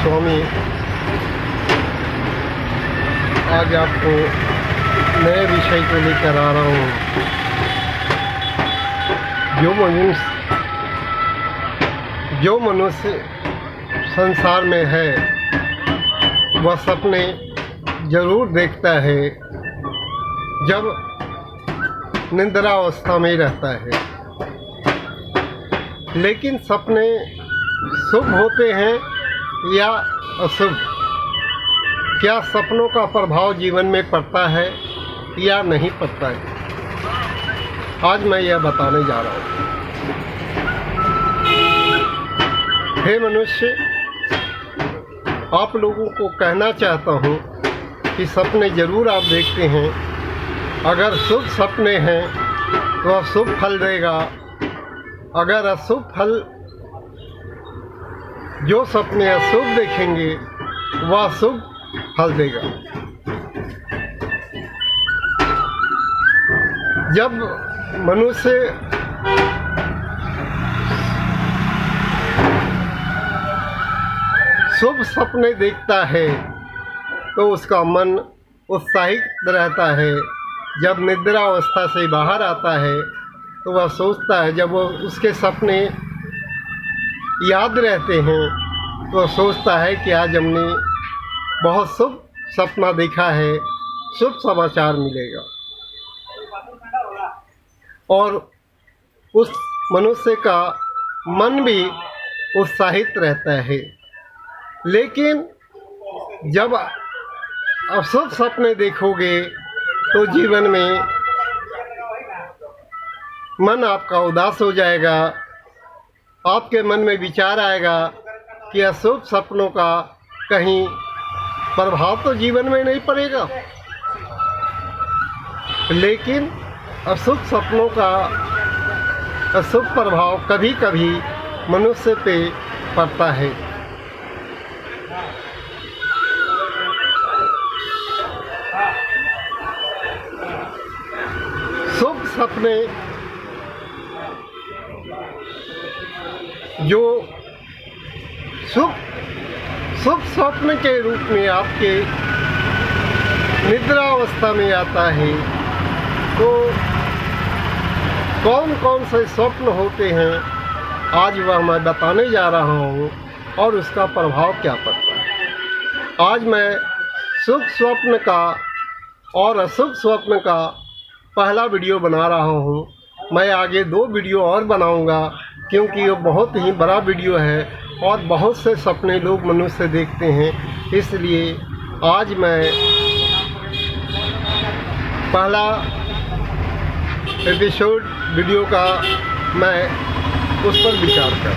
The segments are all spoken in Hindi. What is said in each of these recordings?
स्वामी आज आपको नए विषय को लेकर आ रहा हूँ। जो मनुष्य संसार में है वह सपने जरूर देखता है जब निद्रावस्था में रहता है, लेकिन सपने शुभ होते हैं या अशुभ? क्या सपनों का प्रभाव जीवन में पड़ता है या नहीं पड़ता है? आज मैं यह बताने जा रहा हूँ। हे मनुष्य, आप लोगों को कहना चाहता हूँ कि सपने जरूर आप देखते हैं। अगर शुभ सपने हैं तो शुभ फल देगा, अगर अशुभ फल, जो सपने अशुभ देखेंगे वह शुभ फल देगा। जब मनुष्य शुभ सपने देखता है तो उसका मन उत्साहित रहता है। जब निद्रा अवस्था से बाहर आता है तो वह सोचता है, जब वो उसके सपने याद रहते हैं तो वह सोचता है कि आज हमने बहुत शुभ सपना देखा है, शुभ समाचार मिलेगा, और उस मनुष्य का मन भी उत्साहित रहता है। लेकिन जब अशुभ सपने देखोगे तो जीवन में मन आपका उदास हो जाएगा। आपके मन में विचार आएगा कि अशुभ सपनों का कहीं प्रभाव तो जीवन में नहीं पड़ेगा, लेकिन अशुभ सपनों का अशुभ प्रभाव कभी कभी मनुष्य पे पड़ता है। शुभ सपने जो शुभ स्वप्न के रूप में आपके निद्रा अवस्था में आता है, तो कौन कौन से स्वप्न होते हैं आज वह मैं बताने जा रहा हूँ और उसका प्रभाव क्या पड़ता है। आज मैं शुभ स्वप्न का और अशुभ स्वप्न का पहला वीडियो बना रहा हूँ। मैं आगे 2 वीडियो और बनाऊँगा, क्योंकि ये बहुत ही बड़ा वीडियो है और बहुत से सपने लोग मनुष्य देखते हैं। इसलिए आज मैं पहला एपिसोड वीडियो का मैं उस पर विचार कर।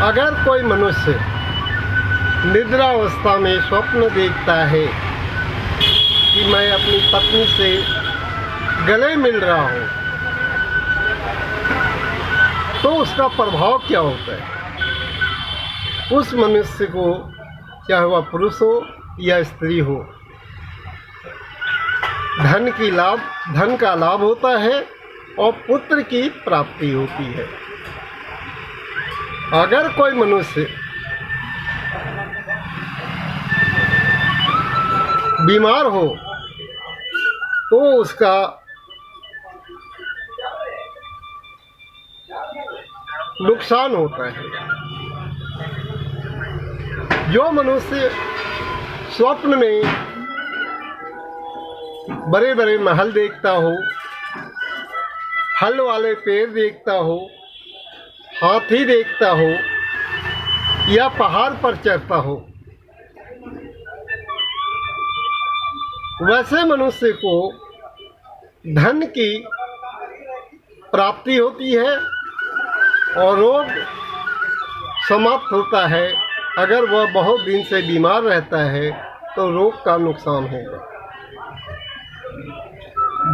अगर कोई मनुष्य निद्रा अवस्था में स्वप्न देखता है कि मैं अपनी पत्नी से गले मिल रहा हूँ, तो उसका प्रभाव क्या होता है? उस मनुष्य को, चाहे वह पुरुष हो या स्त्री हो, धन का लाभ होता है और पुत्र की प्राप्ति होती है। अगर कोई मनुष्य बीमार हो तो उसका नुकसान होता है। जो मनुष्य स्वप्न में बड़े बड़े महल देखता हो, फल वाले पेड़ देखता हो, हाथी देखता हो या पहाड़ पर चढ़ता हो, वैसे मनुष्य को धन की प्राप्ति होती है और रोग समाप्त होता है। अगर वह बहुत दिन से बीमार रहता है तो रोग का नुकसान होगा।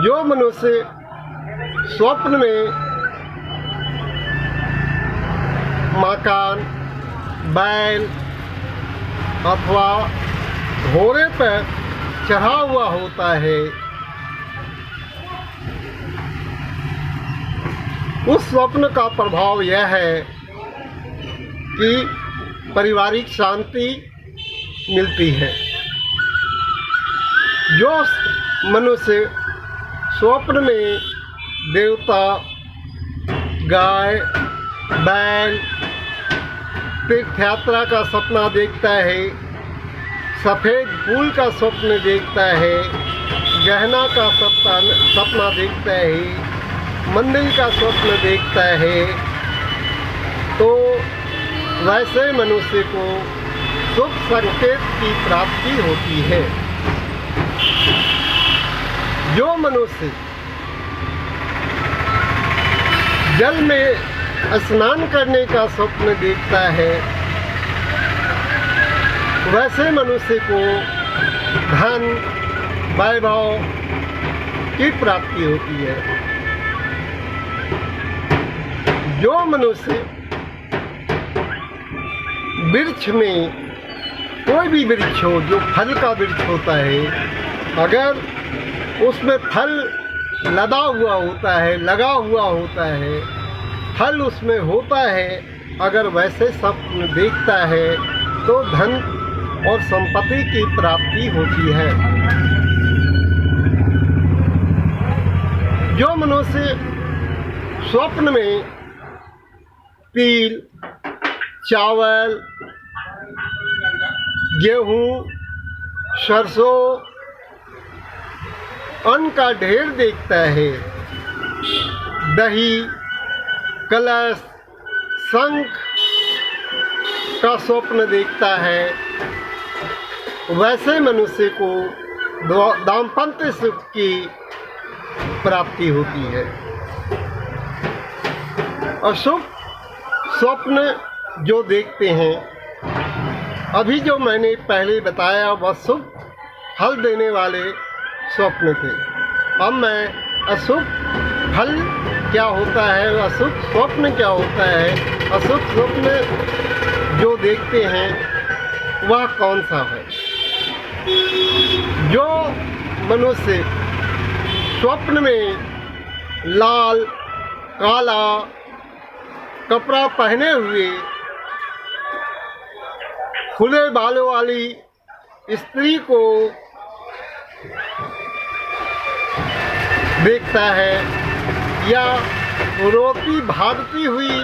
जो मनुष्य स्वप्न में मकान, बैल अथवा घोड़े पर चढ़ा हुआ होता है, उस स्वप्न का प्रभाव यह है कि पारिवारिक शांति मिलती है। जो मनुष्य स्वप्न में देवता, गाय, बैल, तीर्थ यात्रा का सपना देखता है, सफ़ेद फूल का स्वप्न देखता है, गहना का सपना देखता है, मंदिर का स्वप्न देखता है, तो वैसे मनुष्य को शुभ संकेत की प्राप्ति होती है। जो मनुष्य जल में स्नान करने का स्वप्न देखता है, वैसे मनुष्य को धन, वैभव की प्राप्ति होती है। जो मनुष्य वृक्ष में, कोई भी वृक्ष हो, जो फल का वृक्ष होता है, अगर उसमें फल लदा हुआ होता है, लगा हुआ होता है, फल उसमें होता है, अगर वैसे स्वप्न देखता है तो धन और संपत्ति की प्राप्ति होती है। जो मनुष्य स्वप्न में तिल, चावल, गेहूं, सरसों, अन्न का ढेर देखता है, दही, कलश, शंख का स्वप्न देखता है, वैसे मनुष्य को दाम्पत्य सुख की प्राप्ति होती है। अशुभ स्वप्न जो देखते हैं, अभी जो मैंने पहले बताया वह शुभ फल देने वाले स्वप्न थे। अब मैं अशुभ फल क्या होता है, अशुभ स्वप्न क्या होता है, अशुभ स्वप्न जो देखते हैं वह कौन सा है। जो मनुष्य स्वप्न में लाल, काला कपड़ा पहने हुए खुले बालों वाली स्त्री को देखता है, या रोती भागती हुई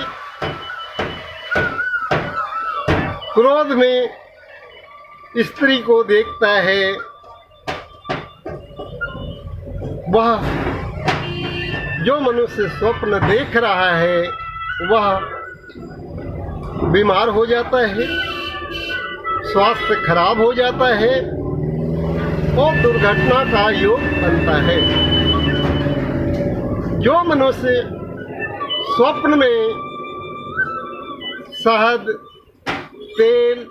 क्रोध में स्त्री को देखता है, वह जो मनुष्य स्वप्न देख रहा है वह बीमार हो जाता है, स्वास्थ्य खराब हो जाता है और दुर्घटना का योग बनता है। जो मनुष्य स्वप्न में शहद, तेल,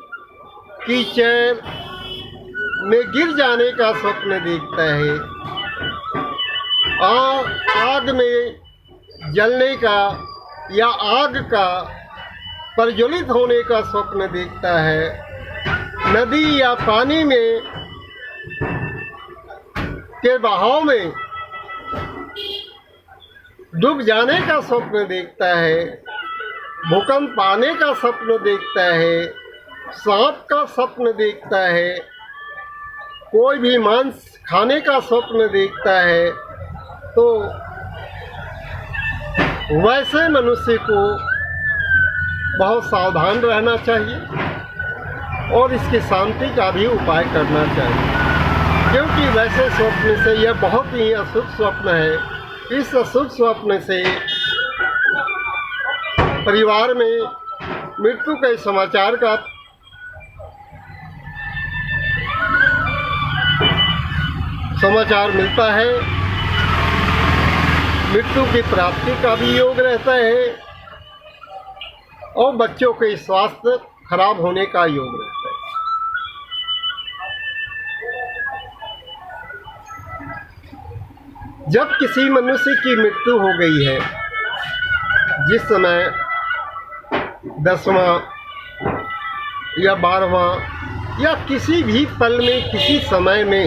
कीचड़ में गिर जाने का स्वप्न देखता है, आग में जलने का या आग का प्रज्वलित होने का स्वप्न देखता है, नदी या पानी में के बहाव में डूब जाने का स्वप्न देखता है, भूकंप आने का स्वप्न देखता है, सांप का स्वप्न देखता है, कोई भी मांस खाने का स्वप्न देखता है, तो वैसे मनुष्य को बहुत सावधान रहना चाहिए और इसकी शांति का भी उपाय करना चाहिए, क्योंकि वैसे स्वप्न से यह बहुत ही अशुभ स्वप्न है। इस अशुभ स्वप्न से परिवार में मृत्यु के समाचार का समाचार मिलता है, मृत्यु की प्राप्ति का भी योग रहता है और बच्चों के स्वास्थ्य खराब होने का योग रहता है। जब किसी मनुष्य की मृत्यु हो गई है, जिस समय 10वां या 12वां या किसी भी पल में, किसी समय में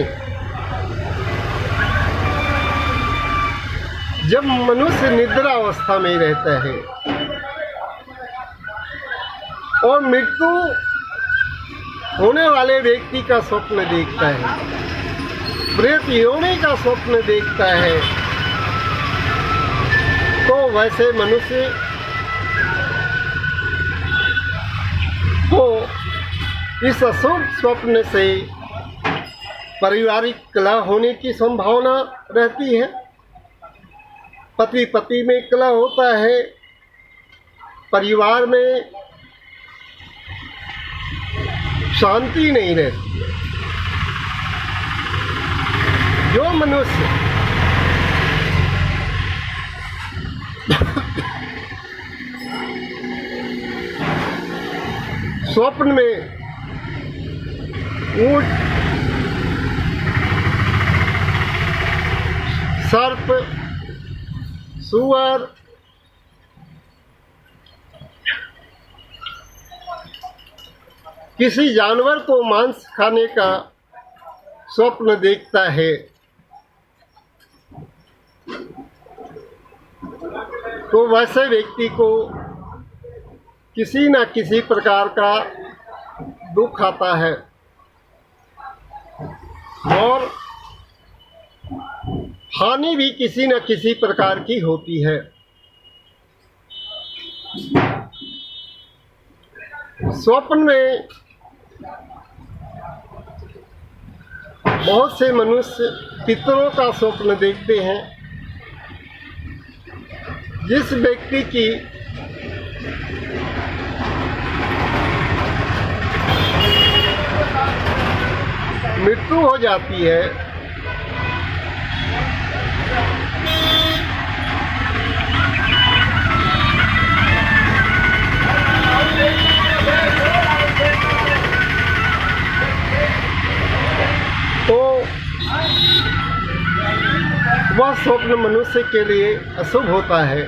जब मनुष्य निद्रा अवस्था में रहता है, और मृत्यु होने वाले व्यक्ति का स्वप्न देखता है, प्रेत योनि का स्वप्न देखता है, तो वैसे मनुष्य को इस अशुभ स्वप्न से पारिवारिक कलह होने की संभावना रहती है। पति पति में कलह होता है, परिवार में शांति नहीं रहती है। जो मनुष्य स्वप्न में ऊंट, सर्प, सुअर, किसी जानवर को मांस खाने का स्वप्न देखता है, तो वैसे व्यक्ति को किसी न किसी प्रकार का दुख आता है और हानि भी किसी न किसी प्रकार की होती है। स्वप्न में बहुत से मनुष्य पितरों का स्वप्न देखते हैं। जिस व्यक्ति की मृत्यु हो जाती है, तो वह स्वप्न मनुष्य के लिए अशुभ होता है।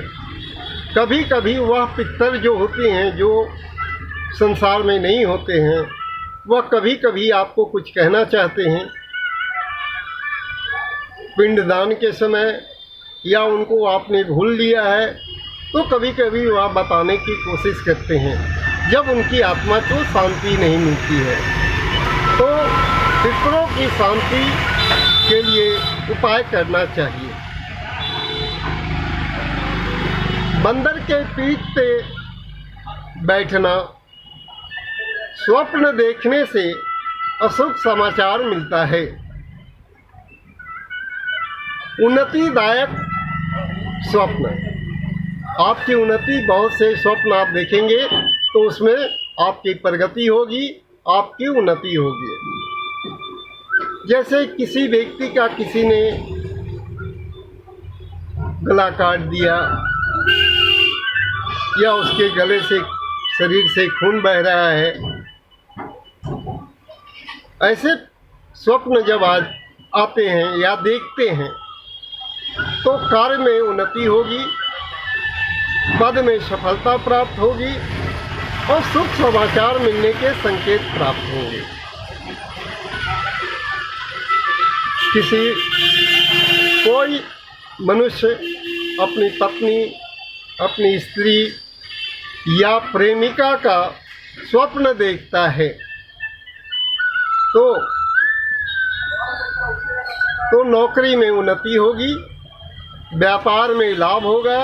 कभी कभी वह पितर जो होते हैं, जो संसार में नहीं होते हैं, वह कभी कभी आपको कुछ कहना चाहते हैं पिंडदान के समय, या उनको आपने भूल लिया है, तो कभी कभी वह बताने की कोशिश करते हैं जब उनकी आत्मा को शांति नहीं मिलती है। तो पितरों की शांति के लिए उपाय करना चाहिए। बंदर के पीठ पे बैठना, स्वप्न देखने से अशुभ समाचार मिलता है। उन्नतिदायक स्वप्न, आपकी उन्नति, बहुत से स्वप्न आप देखेंगे तो उसमें आपकी प्रगति होगी, आपकी उन्नति होगी। जैसे किसी व्यक्ति का किसी ने गला काट दिया, या उसके गले से, शरीर से खून बह रहा है, ऐसे स्वप्न जब आज आते हैं या देखते हैं तो कार्य में उन्नति होगी, पद में सफलता प्राप्त होगी और शुभ समाचार मिलने के संकेत प्राप्त होंगे। कोई मनुष्य अपनी पत्नी, अपनी स्त्री या प्रेमिका का स्वप्न देखता है तो नौकरी में उन्नति होगी, व्यापार में लाभ होगा,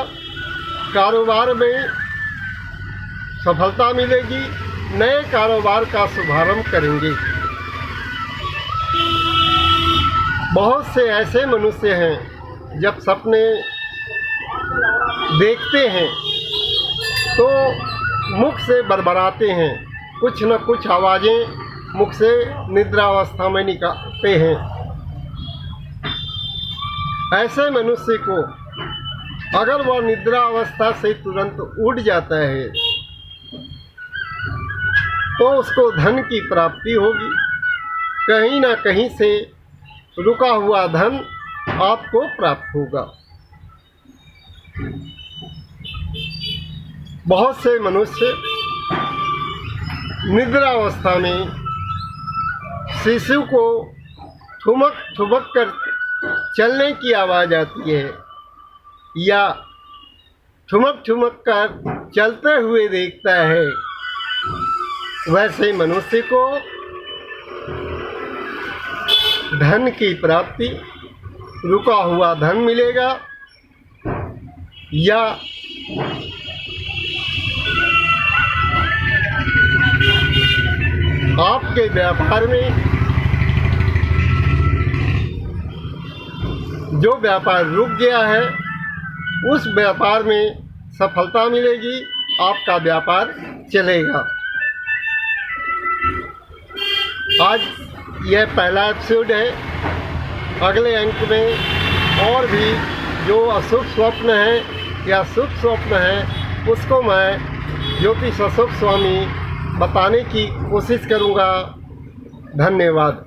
कारोबार में सफलता मिलेगी, नए कारोबार का शुभारंभ करेंगे। बहुत से ऐसे मनुष्य हैं जब सपने देखते हैं तो मुख से बड़बड़ाते हैं, कुछ न कुछ आवाज़ें मुख से निद्रावस्था में निकलते हैं। ऐसे मनुष्य को अगर वह निद्रा अवस्था से तुरंत उठ जाता है तो उसको धन की प्राप्ति होगी, कहीं ना कहीं से रुका हुआ धन आपको प्राप्त होगा। बहुत से मनुष्य निद्रावस्था में शिशु को ठुमक ठुमक कर चलने की आवाज़ आती है या ठुमक ठुमक कर चलते हुए देखता है वैसे ही मनुष्य को धन की प्राप्ति, रुका हुआ धन मिलेगा, या आपके व्यापार में जो व्यापार रुक गया है उस व्यापार में सफलता मिलेगी, आपका व्यापार चलेगा। आज यह पहला एपिसोड है। अगले अंक में और भी जो अशुभ स्वप्न हैं या शुभ स्वप्न हैं उसको मैं ज्योतिष अशोक स्वामी बताने की कोशिश करूँगा। धन्यवाद।